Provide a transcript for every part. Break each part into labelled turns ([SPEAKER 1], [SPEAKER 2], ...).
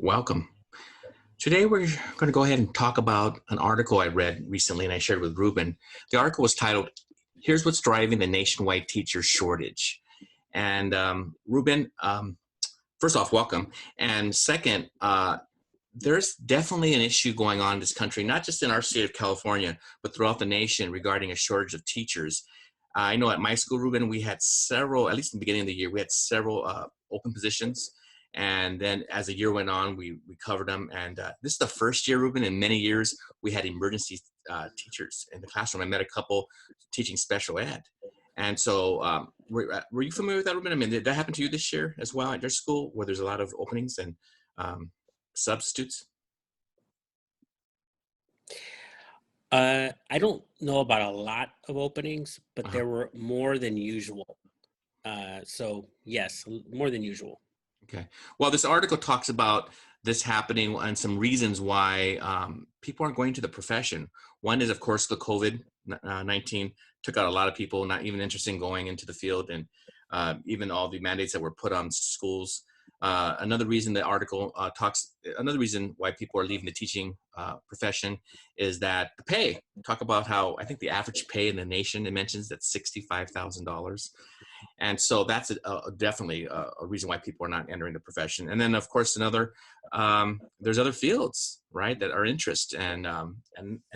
[SPEAKER 1] Welcome. Today we're going to go ahead and talk about an article I read recently and I shared with Ruben. The article was titled, "Here's What's Driving the Nationwide Teacher Shortage." And Ruben, first off, welcome. And second, there's definitely an issue going on in this country, not just in our state of California, but throughout the nation regarding a shortage of teachers. I know at my school, Ruben, we had several, at least in the beginning of the year, we had several open positions. And then as the year went on, we covered them. And this is the first year, Ruben, in many years, we had emergency teachers in the classroom. I met a couple teaching special ed. And so were you familiar with that, Ruben? I mean, did that happen to you this year as well at your school where there's a lot of openings and substitutes?
[SPEAKER 2] I don't know about a lot of openings, but
[SPEAKER 1] Uh-huh.
[SPEAKER 2] there were more than usual. So yes, more than usual.
[SPEAKER 1] Okay. Well, this article talks about this happening and some reasons why people aren't going to the profession. One is, of course, the COVID-19 took out a lot of people not even interested in going into the field, and even all the mandates that were put on schools. Another reason the article another reason why people are leaving the teaching profession is that the pay. Talk about how I think the average pay in the nation, it mentions that $65,000. And so that's definitely a reason why people are not entering the profession. And then, of course, there's other fields, right, that are interest, and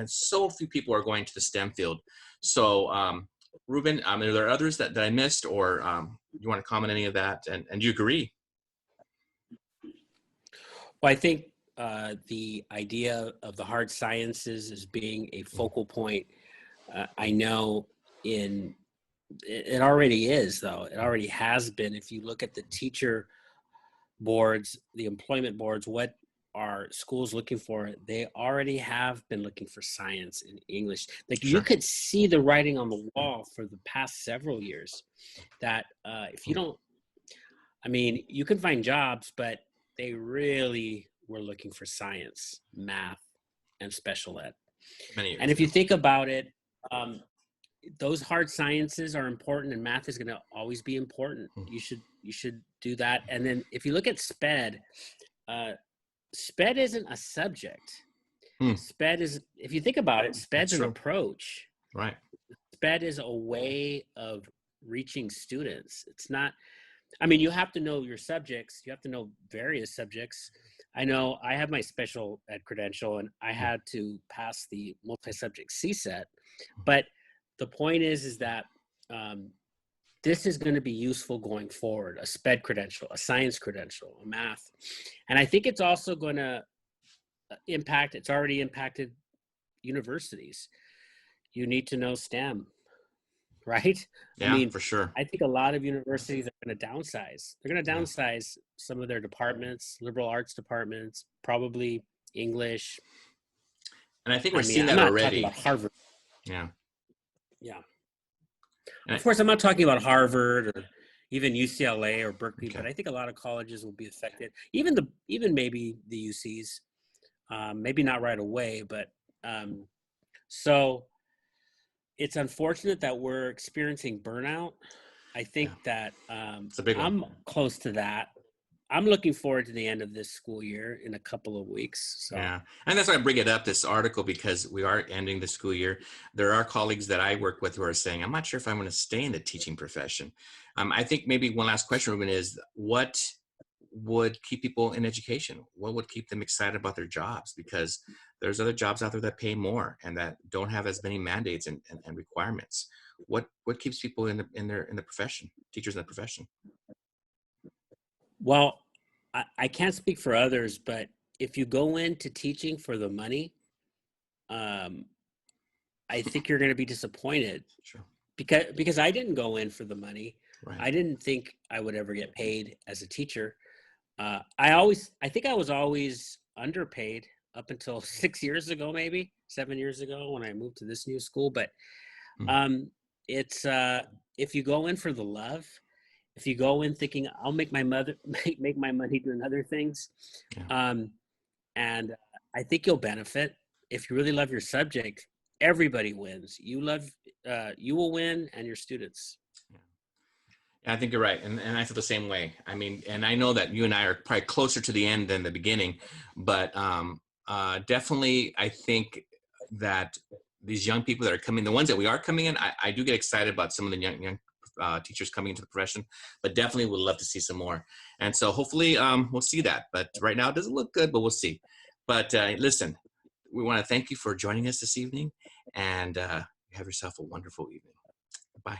[SPEAKER 1] so few people are going to the STEM field. So, Ruben, are there others that I missed, or you want to comment any of that? And you agree?
[SPEAKER 2] Well, I think the idea of the hard sciences as being a focal point, I know it already is, though. It already has been. If you look at the teacher boards, the employment boards, what are schools looking for? They already have been looking for science and English. Like you
[SPEAKER 1] Sure.
[SPEAKER 2] could see the writing on the wall for the past several years that if you don't, I mean, you can find jobs, but they really were looking for science, math, and special ed.
[SPEAKER 1] Many
[SPEAKER 2] And
[SPEAKER 1] years
[SPEAKER 2] if you
[SPEAKER 1] ago.
[SPEAKER 2] think about it, um, those hard sciences are important, and math is going to always be important.
[SPEAKER 1] Hmm.
[SPEAKER 2] You should do that. And then if you look at SPED, uh, SPED isn't a subject.
[SPEAKER 1] Hmm.
[SPEAKER 2] SPED is, if you think about it,
[SPEAKER 1] That's
[SPEAKER 2] SPED's an
[SPEAKER 1] true.
[SPEAKER 2] approach.
[SPEAKER 1] Right.
[SPEAKER 2] SPED is a way of reaching students. It's not, I mean, you have to know your subjects. You have to know various subjects. I know I have my special ed credential and I
[SPEAKER 1] Hmm.
[SPEAKER 2] had to pass the multi-subject CSET. But the point is that um, this is going to be useful going forward, a SPED credential, a science credential, a math. And I think it's also going to it's already impacted universities. You need to know STEM, right? I
[SPEAKER 1] Yeah,
[SPEAKER 2] mean,
[SPEAKER 1] for sure.
[SPEAKER 2] I think a lot of universities are going to downsize. They're going to
[SPEAKER 1] Yeah.
[SPEAKER 2] downsize some of their departments, liberal arts departments, probably English.
[SPEAKER 1] And I think we're
[SPEAKER 2] I mean,
[SPEAKER 1] seeing
[SPEAKER 2] I'm
[SPEAKER 1] that
[SPEAKER 2] not talking
[SPEAKER 1] already.
[SPEAKER 2] about Harvard.
[SPEAKER 1] Yeah.
[SPEAKER 2] Yeah.
[SPEAKER 1] And
[SPEAKER 2] Of course, I'm not talking about Harvard or even UCLA or Berkeley,
[SPEAKER 1] okay.
[SPEAKER 2] but I think a lot of colleges will be affected. Even maybe the UCs, maybe not right away, but um, so it's unfortunate that we're experiencing burnout. I think
[SPEAKER 1] Yeah.
[SPEAKER 2] that
[SPEAKER 1] It's a big one.
[SPEAKER 2] I'm close to that. I'm looking forward to the end of this school year in a couple of weeks. So,
[SPEAKER 1] Yeah, and that's why I bring it up, this article, because we are ending the school year. There are colleagues that I work with who are saying, I'm not sure if I'm going to stay in the teaching profession. I think maybe one last question, Ruben, is what would keep people in education? What would keep them excited about their jobs? Because there's other jobs out there that pay more and that don't have as many mandates and requirements. What keeps people in the profession, teachers in the profession?
[SPEAKER 2] well, I can't speak for others, but if you go into teaching for the money, um, I think you're going to be disappointed
[SPEAKER 1] Sure.
[SPEAKER 2] because I didn't go in for the money.
[SPEAKER 1] Right.
[SPEAKER 2] I didn't think I would ever get paid as a teacher. I think I was always underpaid up until 6 years ago, maybe 7 years ago when I moved to this new school. But
[SPEAKER 1] Hmm.
[SPEAKER 2] um, it's if you go in for the love, if you go in thinking I'll make my mother make my money doing other things,
[SPEAKER 1] Yeah.
[SPEAKER 2] um, and I think you'll benefit if you really love your subject. Everybody wins. You will win, and your students.
[SPEAKER 1] Yeah. I think you're right, and I feel the same way. I mean, and I know that you and I are probably closer to the end than the beginning, but definitely, I think that these young people that are coming, the ones that we are coming in, I do get excited about some of the young teachers coming into the profession, but definitely would love to see some more. And so hopefully we'll see that. But right now it doesn't look good, but we'll see. But listen, we want to thank you for joining us this evening, and have yourself a wonderful evening. Bye.